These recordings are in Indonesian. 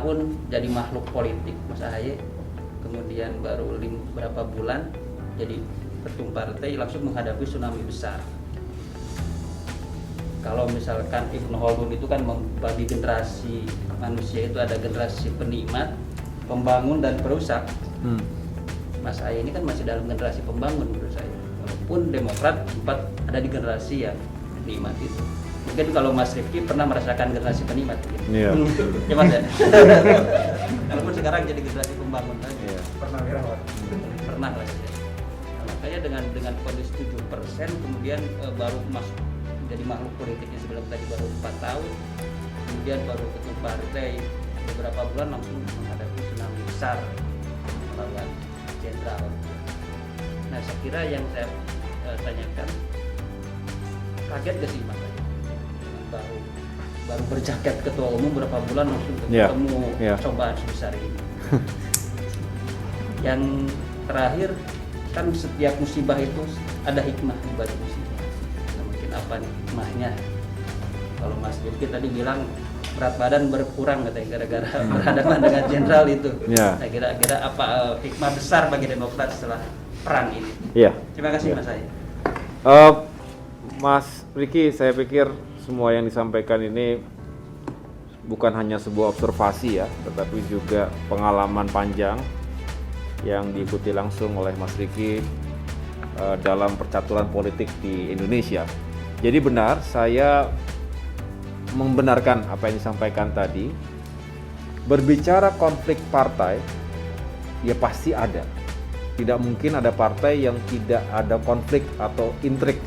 tahun jadi makhluk politik Mas Ahaye, kemudian baru berapa bulan jadi ketum partai langsung menghadapi tsunami besar. Kalau misalkan Ibnu Khaldun itu kan membagi generasi manusia itu ada generasi penikmat, pembangun dan perusak. Mas Ahaye ini kan masih dalam generasi pembangun menurut saya. Walaupun Demokrat sempat ada di generasi yang penikmat itu. Mungkin kalau Mas Rifki pernah merasakan generasi penikmat gitu. Iya. Ya Mas ya. Walaupun sekarang jadi generasi pembangun lagi. Iya. Pernah lah ya. Nah, makanya dengan kondisi 7% kemudian baru masuk jadi makhluk politiknya sebelum tadi baru 4 tahun, kemudian baru ketum partai beberapa bulan langsung menghadapi tsunami besar melawan jenderal. Nah saya kira yang saya tanyakan, kaget gak sih Mas? Baru berjaket ketua umum berapa bulan langsung ketemu cobaan sebesar ini. Yang terakhir kan setiap musibah itu ada hikmah di balik musibah. Apa nih hikmahnya? Kalau Mas Rifki tadi bilang berat badan berkurang katanya gara-gara berhadapan dengan jenderal itu. Nah, kira-kira apa hikmah besar bagi Demokrat setelah perang ini? Terima kasih Mas Ahaye. Mas Riki, saya pikir semua yang disampaikan ini bukan hanya sebuah observasi ya, tetapi juga pengalaman panjang yang diikuti langsung oleh Mas Riki dalam percaturan politik di Indonesia. Jadi benar, saya membenarkan apa yang disampaikan tadi. Berbicara konflik partai, ya pasti ada. Tidak mungkin ada partai yang tidak ada konflik atau intrik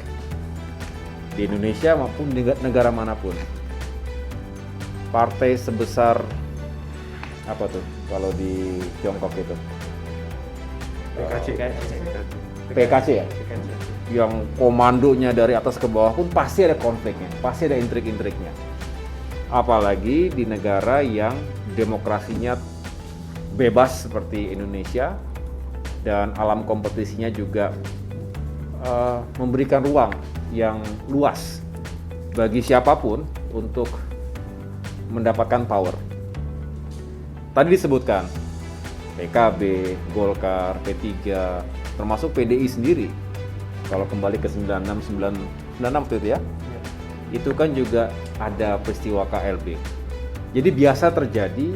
di Indonesia maupun di negara manapun. Partai sebesar apa tuh kalau di Tiongkok itu? PKC ya? Yang komandonya dari atas ke bawah pun pasti ada konfliknya, pasti ada intrik-intriknya. Apalagi di negara yang demokrasinya bebas seperti Indonesia dan alam kompetisinya juga memberikan ruang yang luas bagi siapapun untuk mendapatkan power. Tadi disebutkan PKB, Golkar, P3, termasuk PDI sendiri. Kalau kembali ke 96 itu ya, itu kan juga ada peristiwa KLB. Jadi biasa terjadi,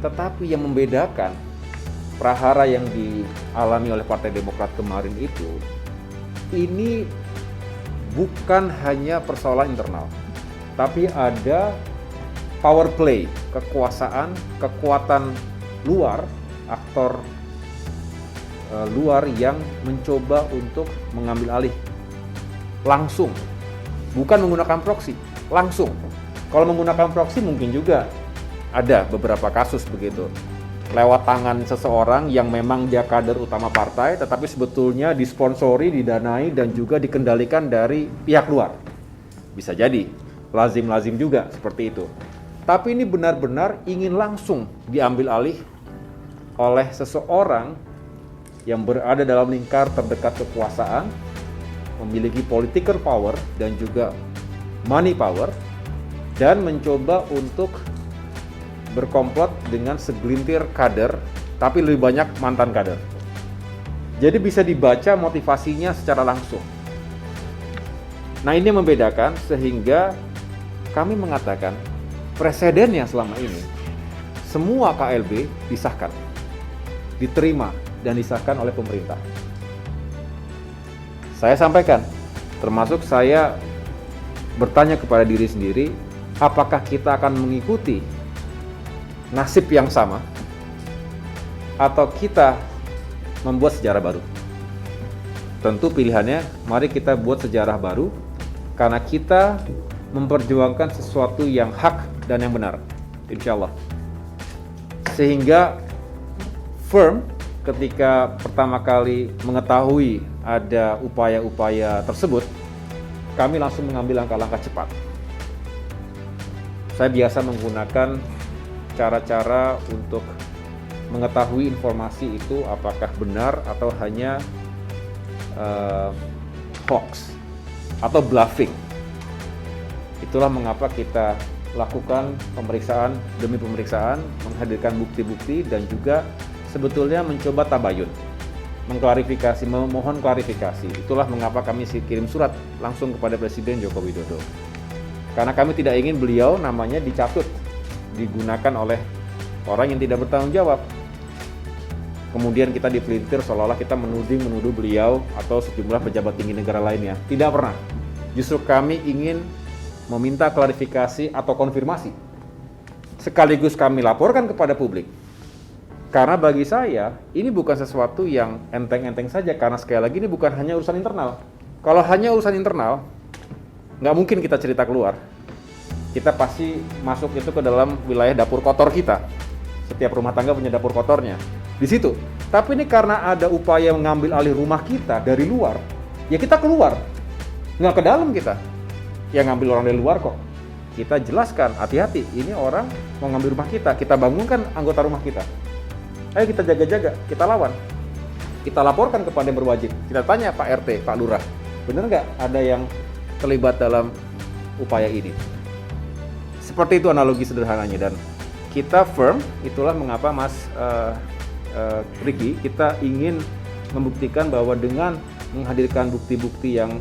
tetapi yang membedakan prahara yang dialami oleh Partai Demokrat kemarin itu, ini bukan hanya persoalan internal, tapi ada power play, kekuasaan, kekuatan luar, aktor luar yang mencoba untuk mengambil alih langsung, bukan menggunakan proksi, langsung. Kalau menggunakan proksi mungkin juga ada beberapa kasus begitu, lewat tangan seseorang yang memang dia kader utama partai, tetapi sebetulnya disponsori, didanai, dan juga dikendalikan dari pihak luar. Bisa jadi, lazim-lazim juga seperti itu. Tapi ini benar-benar ingin langsung diambil alih oleh seseorang yang berada dalam lingkar terdekat kekuasaan, memiliki political power dan juga money power, dan mencoba untuk berkomplot dengan segelintir kader, tapi lebih banyak mantan kader. Jadi bisa dibaca motivasinya secara langsung. Nah ini membedakan, sehingga kami mengatakan presidennya selama ini semua KLB disahkan, diterima dan disahkan oleh pemerintah. Saya sampaikan, termasuk saya bertanya kepada diri sendiri, apakah kita akan mengikuti nasib yang sama atau kita membuat sejarah baru? Tentu pilihannya, mari kita buat sejarah baru karena kita memperjuangkan sesuatu yang hak dan yang benar, insya Allah. Sehingga firm ketika pertama kali mengetahui ada upaya-upaya tersebut, kami langsung mengambil langkah-langkah cepat. Saya biasa menggunakan cara-cara untuk mengetahui informasi itu apakah benar atau hanya hoax atau bluffing. Itulah mengapa kita lakukan pemeriksaan demi pemeriksaan, menghadirkan bukti-bukti, dan juga sebetulnya mencoba tabayun, mengklarifikasi, memohon klarifikasi. Itulah mengapa kami kirim surat langsung kepada Presiden Joko Widodo. Karena kami tidak ingin beliau namanya dicatut, digunakan oleh orang yang tidak bertanggung jawab. Kemudian kita dipelintir seolah-olah kita menuduh beliau atau sejumlah pejabat tinggi negara lainnya. Tidak pernah. Justru kami ingin meminta klarifikasi atau konfirmasi. Sekaligus kami laporkan kepada publik. Karena bagi saya, ini bukan sesuatu yang enteng-enteng saja. Karena sekali lagi ini bukan hanya urusan internal. Kalau hanya urusan internal, nggak mungkin kita cerita keluar. Kita pasti masuk itu ke dalam wilayah dapur kotor kita. Setiap rumah tangga punya dapur kotornya. Di situ. Tapi ini karena ada upaya mengambil alih rumah kita dari luar, ya kita keluar. Nggak ke dalam kita. Yang ngambil orang dari luar kok. Kita jelaskan, hati-hati, ini orang mau ngambil rumah kita. Kita bangunkan anggota rumah kita. Ayo kita jaga-jaga, kita lawan. Kita laporkan kepada yang berwajib. Kita tanya Pak RT, Pak Lurah, benar nggak ada yang terlibat dalam upaya ini? Seperti itu analogi sederhananya, dan kita firm. Itulah mengapa Mas Ricky, kita ingin membuktikan bahwa dengan menghadirkan bukti-bukti yang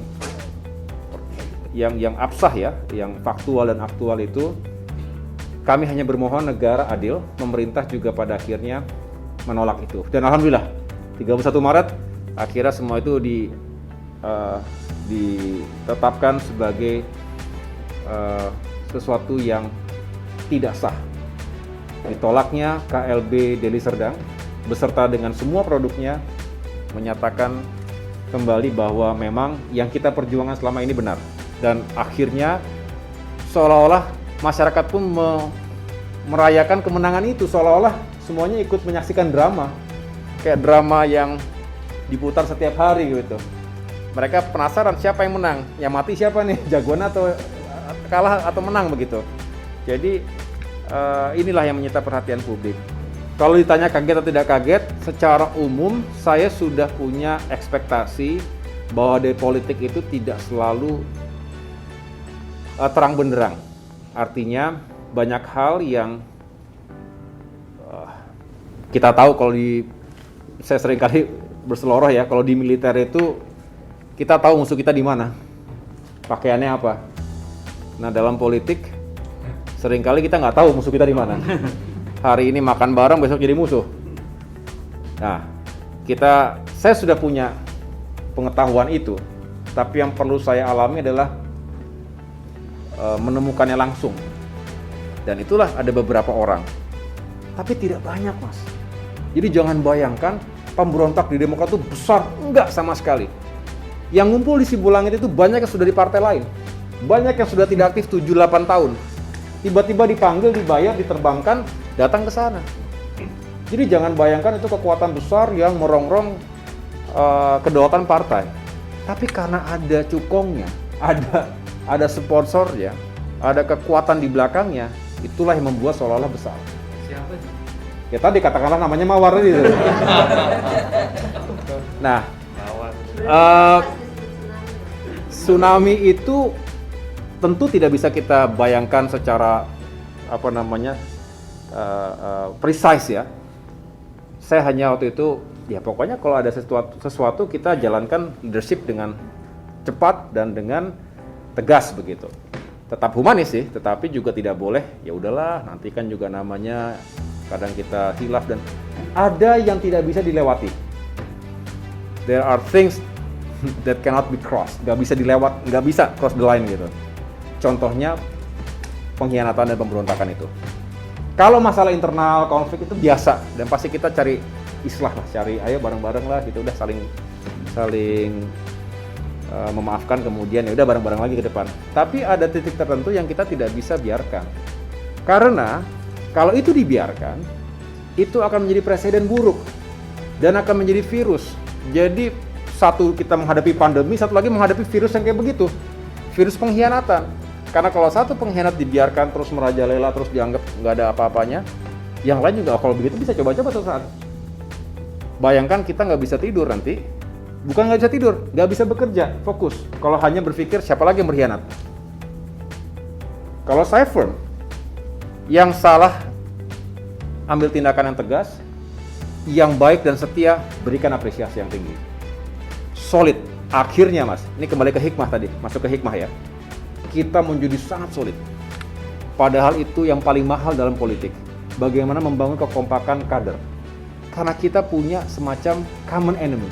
absah ya, yang faktual dan aktual itu, kami hanya bermohon negara adil, pemerintah juga pada akhirnya menolak itu. Dan alhamdulillah 31 Maret akhirnya semua itu ditetapkan sebagai sesuatu yang tidak sah. Ditolaknya KLB Deli Serdang beserta dengan semua produknya, menyatakan kembali bahwa memang yang kita perjuangkan selama ini benar. Dan akhirnya seolah-olah masyarakat pun merayakan kemenangan itu, seolah-olah semuanya ikut menyaksikan drama. Kayak drama yang diputar setiap hari gitu. Mereka penasaran siapa yang menang, yang mati siapa nih, jagoan atau kalah atau menang begitu. Jadi inilah yang menyita perhatian publik. Kalau ditanya kaget atau tidak kaget, secara umum saya sudah punya ekspektasi bahwa di politik itu tidak selalu terang benderang. Artinya banyak hal yang kita tahu. Kalau saya sering kali berseloroh ya, kalau di militer itu kita tahu musuh kita di mana, pakaiannya apa. Nah dalam politik seringkali kita nggak tahu musuh kita di mana. Hari ini makan bareng, besok jadi musuh. Nah, saya sudah punya pengetahuan itu, tapi yang perlu saya alami adalah menemukannya langsung. Dan itulah ada beberapa orang, tapi tidak banyak, Mas. Jadi jangan bayangkan pemberontak di Demokrat itu besar, enggak sama sekali. Yang ngumpul di Sibulangit itu banyak yang sudah di partai lain, banyak yang sudah tidak aktif 7-8 tahun. Tiba-tiba dipanggil, dibayar, diterbangkan, datang ke sana. Jadi jangan bayangkan itu kekuatan besar yang merongrong kedaulatan partai. Tapi karena ada cukongnya, ada sponsornya, ada kekuatan di belakangnya, itulah yang membuat seolah-olah besar. Siapa sih? Ya tadi katakanlah namanya Mawar tadi. Nah, tsunami itu tentu tidak bisa kita bayangkan secara precise ya. Saya hanya waktu itu ya pokoknya kalau ada sesuatu kita jalankan leadership dengan cepat dan dengan tegas begitu. Tetap humanis sih, tetapi juga tidak boleh ya udahlah, nanti kan juga namanya kadang kita hilaf dan ada yang tidak bisa dilewati. There are things that cannot be crossed, nggak bisa cross the line gitu. Contohnya pengkhianatan dan pemberontakan itu. Kalau masalah internal konflik itu biasa dan pasti kita cari islah lah, ayo bareng-bareng lah gitu, udah saling memaafkan, kemudian ya udah bareng-bareng lagi ke depan. Tapi ada titik tertentu yang kita tidak bisa biarkan. Karena kalau itu dibiarkan, itu akan menjadi presiden buruk dan akan menjadi virus. Jadi satu kita menghadapi pandemi, satu lagi menghadapi virus yang kayak begitu. Virus pengkhianatan. Karena kalau satu pengkhianat dibiarkan terus merajalela, terus dianggap nggak ada apa-apanya, yang lain juga kalau begitu bisa coba-coba suatu saat. Bayangkan kita nggak bisa tidur nanti, bukan nggak bisa tidur, nggak bisa bekerja, fokus. Kalau hanya berpikir siapa lagi yang berkhianat. Kalau saya firm, Yang salah, ambil tindakan yang tegas. Yang baik dan setia, berikan apresiasi yang tinggi. Solid. Akhirnya Mas, ini kembali ke hikmah tadi, masuk ke hikmah ya. Kita menjadi sangat solid. Padahal itu yang paling mahal dalam politik. Bagaimana membangun kekompakan kader. Karena kita punya semacam common enemy.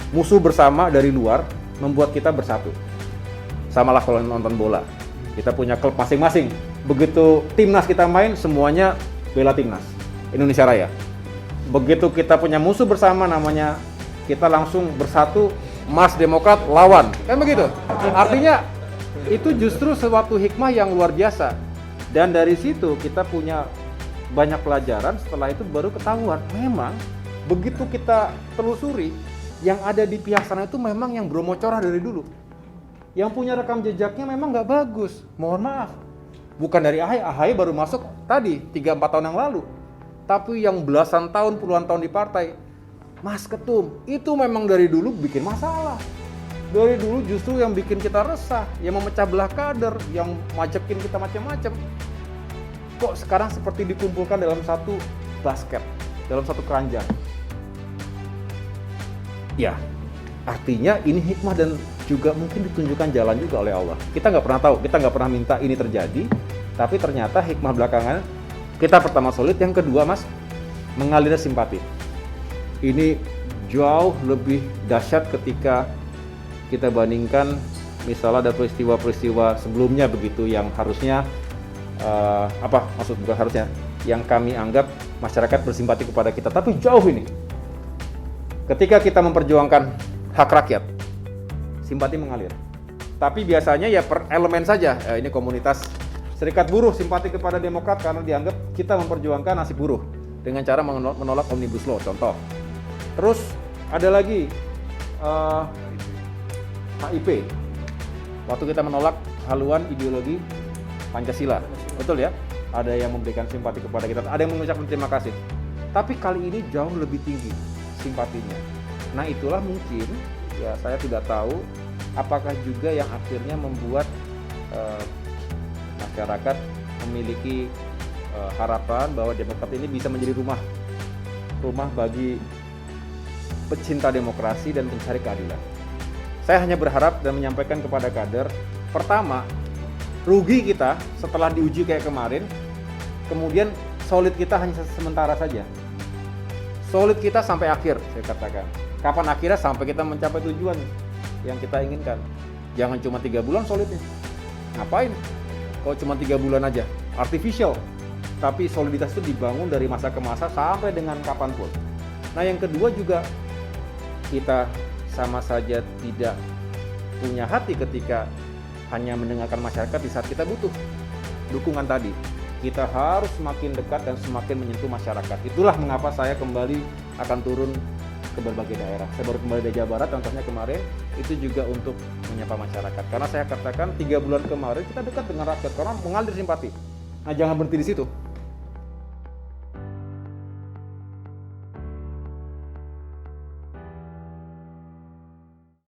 Musuh bersama dari luar membuat kita bersatu. Samalah kalau nonton bola. Kita punya klub masing-masing. Begitu timnas kita main, semuanya bela timnas. Indonesia Raya. Begitu kita punya musuh bersama, namanya kita langsung bersatu, Mars Demokrat lawan. Kan begitu? Artinya itu justru suatu hikmah yang luar biasa. Dan dari situ kita punya banyak pelajaran, setelah itu baru ketahuan. Memang begitu kita telusuri, yang ada di pihak sana itu memang yang bromocorah dari dulu. Yang punya rekam jejaknya memang nggak bagus. Mohon maaf. Bukan dari AHY baru masuk tadi, 3-4 tahun yang lalu. Tapi yang belasan tahun, puluhan tahun di partai, Mas Ketum, itu memang dari dulu bikin masalah. Dari dulu justru yang bikin kita resah, yang memecah belah kader, yang majekin kita macam-macam. Kok sekarang seperti dikumpulkan dalam satu basket, dalam satu keranjang? Ya, artinya ini hikmah dan juga mungkin ditunjukkan jalan juga oleh Allah. Kita nggak pernah tahu, kita nggak pernah minta ini terjadi, tapi ternyata hikmah belakangan, kita pertama solid, yang kedua Mas, mengalir simpati. Ini jauh lebih dahsyat ketika kita bandingkan misalnya ada peristiwa-peristiwa sebelumnya begitu yang harusnya bukan harusnya, yang kami anggap masyarakat bersimpati kepada kita, tapi jauh ini. Ketika kita memperjuangkan hak rakyat, simpati mengalir. Tapi biasanya ya per elemen saja. Ini komunitas serikat buruh simpati kepada Demokrat karena dianggap kita memperjuangkan nasib buruh dengan cara menolak Omnibus Law, contoh. Terus ada lagi HIP, waktu kita menolak haluan ideologi Pancasila, betul ya? Ada yang memberikan simpati kepada kita, ada yang mengucapkan terima kasih. Tapi kali ini jauh lebih tinggi simpatinya. Nah itulah mungkin, ya saya tidak tahu apakah juga yang akhirnya membuat masyarakat memiliki harapan bahwa Demokrat ini bisa menjadi rumah bagi pecinta demokrasi dan pencari keadilan. Saya hanya berharap dan menyampaikan kepada kader, pertama, rugi kita setelah diuji kayak kemarin, kemudian solid kita hanya sementara saja. Solid kita sampai akhir, saya katakan. Kapan akhirnya? Sampai kita mencapai tujuan yang kita inginkan. Jangan cuma 3 bulan solidnya. Ngapain? Kalau cuma 3 bulan aja, artificial. Tapi soliditas itu dibangun dari masa ke masa sampai dengan kapanpun. Nah yang kedua juga, kita sama saja tidak punya hati ketika hanya mendengarkan masyarakat di saat kita butuh dukungan tadi. Kita harus semakin dekat dan semakin menyentuh masyarakat. Itulah mengapa saya kembali akan turun ke berbagai daerah. Saya baru kembali dari Jawa Barat, contohnya kemarin, itu juga untuk menyapa masyarakat. Karena saya katakan 3 bulan kemarin kita dekat dengan rakyat, karena mengalir simpati. Nah jangan berhenti di situ.